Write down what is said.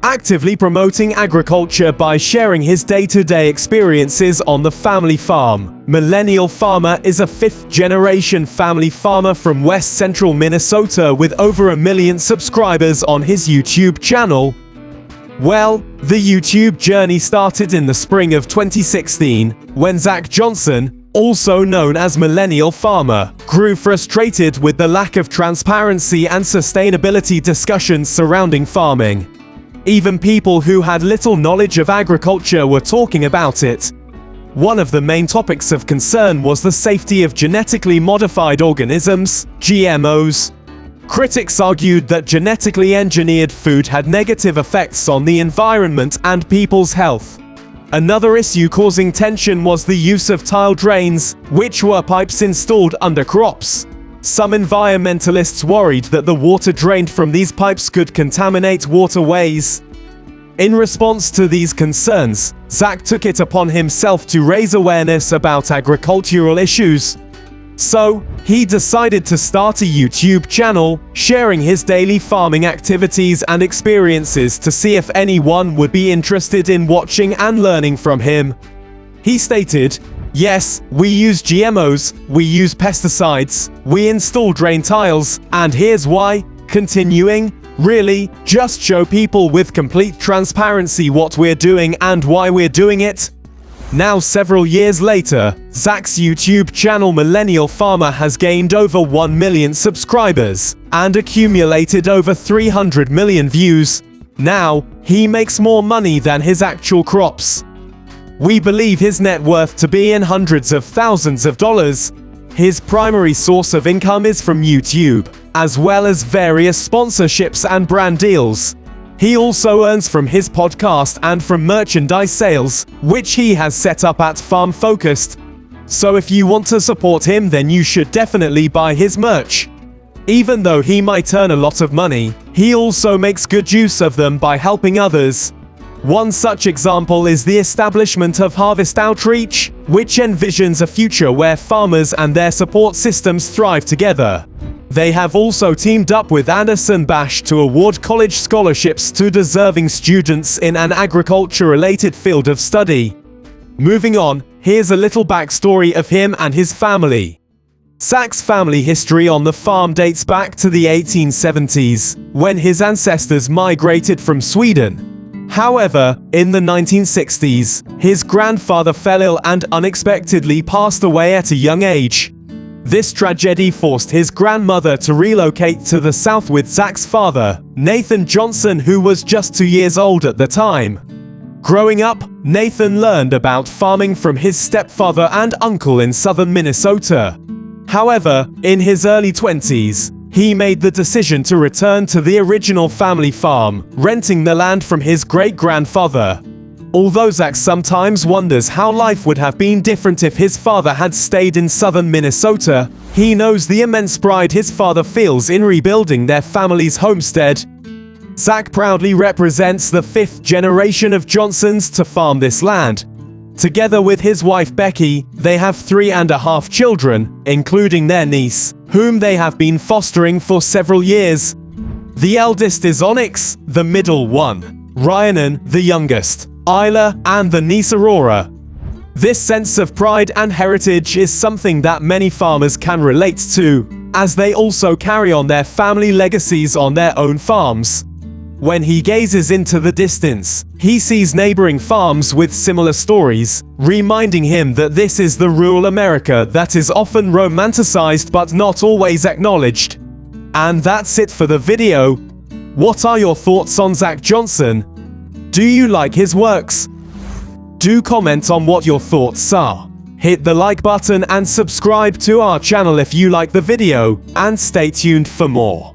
actively promoting agriculture by sharing his day-to-day experiences on the family farm. Millennial Farmer is a fifth-generation family farmer from West Central Minnesota with over 1 million subscribers on his YouTube channel. Well, the YouTube journey started in the spring of 2016, when Zach Johnson, also known as Millennial Farmer, grew frustrated with the lack of transparency and sustainability discussions surrounding farming. Even people who had little knowledge of agriculture were talking about it. One of the main topics of concern was the safety of genetically modified organisms, GMOs. Critics argued that genetically engineered food had negative effects on the environment and people's health. Another issue causing tension was the use of tile drains, which were pipes installed under crops. Some environmentalists worried that the water drained from these pipes could contaminate waterways. In response to these concerns, Zach took it upon himself to raise awareness about agricultural issues. So, he decided to start a YouTube channel, sharing his daily farming activities and experiences to see if anyone would be interested in watching and learning from him. He stated, "Yes, we use GMOs, we use pesticides, we install drain tiles, and here's why," continuing, "Really, just show people with complete transparency what we're doing and why we're doing it." Now, several years later, Zach's YouTube channel Millennial Farmer has gained over 1 million subscribers and accumulated over 300 million views. Now, he makes more money than his actual crops. We believe his net worth to be in hundreds of thousands of dollars. His primary source of income is from YouTube, as well as various sponsorships and brand deals. He also earns from his podcast and from merchandise sales, which he has set up at Farm Focused. So if you want to support him, then you should definitely buy his merch. Even though he might earn a lot of money, he also makes good use of them by helping others. One such example is the establishment of Harvest Outreach, which envisions a future where farmers and their support systems thrive together. They have also teamed up with Anderson Bash to award college scholarships to deserving students in an agriculture-related field of study. Moving on, here's a little backstory of him and his family. Zach's family history on the farm dates back to the 1870s, when his ancestors migrated from Sweden. However, in the 1960s, his grandfather fell ill and unexpectedly passed away at a young age. This tragedy forced his grandmother to relocate to the south with Zach's father, Nathan Johnson, who was just 2 years old at the time. Growing up, Nathan learned about farming from his stepfather and uncle in southern Minnesota. However, in his early 20s, he made the decision to return to the original family farm, renting the land from his great-grandfather. Although Zach sometimes wonders how life would have been different if his father had stayed in southern Minnesota, he knows the immense pride his father feels in rebuilding their family's homestead. Zach proudly represents the fifth generation of Johnsons to farm this land. Together with his wife Becky, they have 3.5 children, including their niece, whom they have been fostering for several years. The eldest is Onyx, the middle one, Rhiannon, the youngest, Isla, and the niece Aurora. This sense of pride and heritage is something that many farmers can relate to, as they also carry on their family legacies on their own farms. When he gazes into the distance, he sees neighboring farms with similar stories, reminding him that this is the rural America that is often romanticized but not always acknowledged. And that's it for the video. What are your thoughts on Zach Johnson? Do you like his works? Do comment on what your thoughts are. Hit the like button and subscribe to our channel if you like the video, and stay tuned for more.